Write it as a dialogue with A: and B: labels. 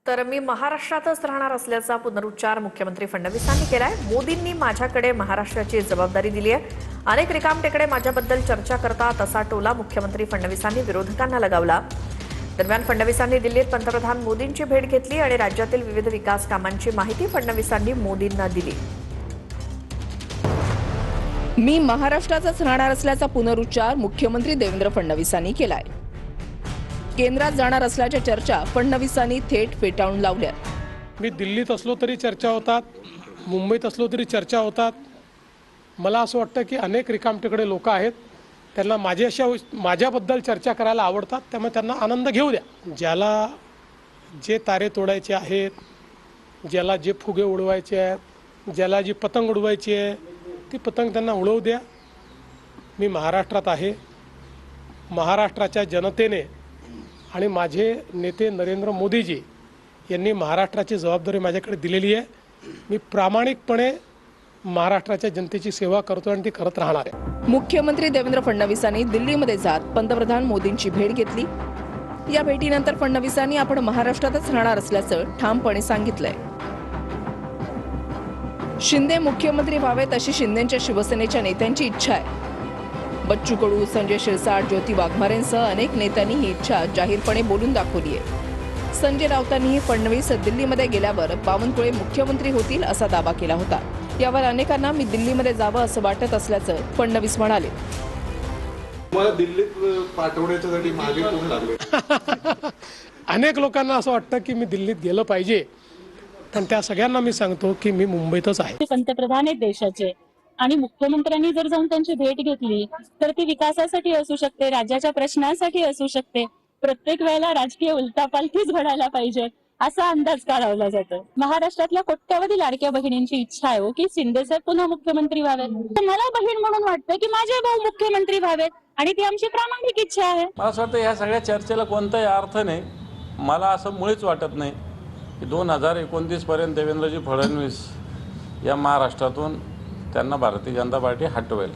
A: तर मी महाराष्ट्रातच राहणार असल्याचा पुनरुच्चार मुख्यमंत्री फडणवीसांनी केलाय। मोदींनी माझ्याकडे महाराष्ट्राची जबाबदारी दिली आहे। अनेक रिकामटेकडे माझ्याबद्दल चर्चा करतात असा टोला मुख्यमंत्री फडणवीसांनी विरोधकांना लगावला। दरम्यान फडणवीसांनी दिल्लीत पंतप्रधान मोदींची भेट घेतली आणि राज्यातील विविध विकास कामांची माहिती फडणवीसांनी मोदींना दिली।
B: मी महाराष्ट्रातच राहणार असल्याचा पुनरुच्चार मुख्यमंत्री देवेंद्र फडणवीसांनी केलाय। केंद्रात जाणार असल्याच्या चर्चा फडणवीसांनी थेट फेटाळून लावल्या।
C: मी दिल्लीत असलो तरी चर्चा होतात, मुंबईत असलो तरी चर्चा होतात। मला असं वाटतं की अनेक रिकामटेकडे लोक आहेत, त्यांना माझ्याबद्दल चर्चा करायला आवडतात, त्यामुळे त्यांना आनंद घेऊ द्या। ज्याला जे तारे तोडायचे आहेत, ज्याला जे फुगे उडवायचे आहेत, ज्याला जी पतंग उडवायची आहे ती पतंग त्यांना उडवू द्या। मी महाराष्ट्रात आहे। महाराष्ट्राच्या जनतेने आणि माझे नेते नरेंद्र मोदीजी यांनी महाराष्ट्राची जबाबदारी माझ्याकडे दिलेली आहे। मी प्रामाणिकपणे महाराष्ट्राच्या जनतेची सेवा करतो आणि ती करत राहणार आहे।
B: मुख्यमंत्री देवेंद्र फडणवीसांनी दिल्लीमध्ये जात पंतप्रधान मोदींची भेट घेतली। या भेटीनंतर फडणवीसांनी आपण महाराष्ट्रातच राहणार असल्याचं ठामपणे सांगितलंय। शिंदे मुख्यमंत्री व्हावेत अशी शिंदेच्या शिवसेनेच्या नेत्यांची इच्छा आहे। बच्चू कडू, संजय शिरसाट, ज्योती वाघमारेंसह अनेक नेत्यांनी ही इच्छा जाहीरपणे बोलून दाखवली आहे। संजय राऊतांनीही फडणवीस दिल्लीमध्ये गेल्यावर बावनकुळे मुख्यमंत्री होतील असा दावा केला होता। यावर अनेकांना मी दिल्लीमध्ये जावं असं वाटत असल्याचं फडणवीस म्हणाले।
D: मला दिल्लीत पाठवण्यासाठी मागे कोण लागले?
C: अनेक लोकांना असं वाटतं की मी दिल्लीत गेलं पाहिजे, पण त्या सगळ्यांना मी सांगतो की मी मुंबईतच आहे।
E: पंतप्रधान आहेत देशाचे आणि मुख्यमंत्र्यांनी जर जाऊन त्यांची भेट घेतली तर ती विकासासाठी असू शकते, राज्याच्या प्रश्नांसाठी असू शकते। प्रत्येक वेळेला राजकीय उलटापालटीच घडायला पाहिजे असा अंदाज काढवला जातो। महाराष्ट्रातल्या कोट्यावधी लाडक्या बहिणींची इच्छा आहे की शिंदेसाहेब पुन्हा मुख्यमंत्री व्हावेत। मला बहीण म्हणून वाटतं की माझे भाऊ मुख्यमंत्री व्हावेत आणि ती आमची प्रामाणिक इच्छा आहे।
F: मला असं वाटतं या सगळ्या चर्चेला कोणताही अर्थ नाही। मला असं मुळीच वाटत नाही की 2029 पर्यंत देवेंद्रजी फडणवीस या महाराष्ट्रातून त्यांना भारतीय जनता पार्टी हटवेल।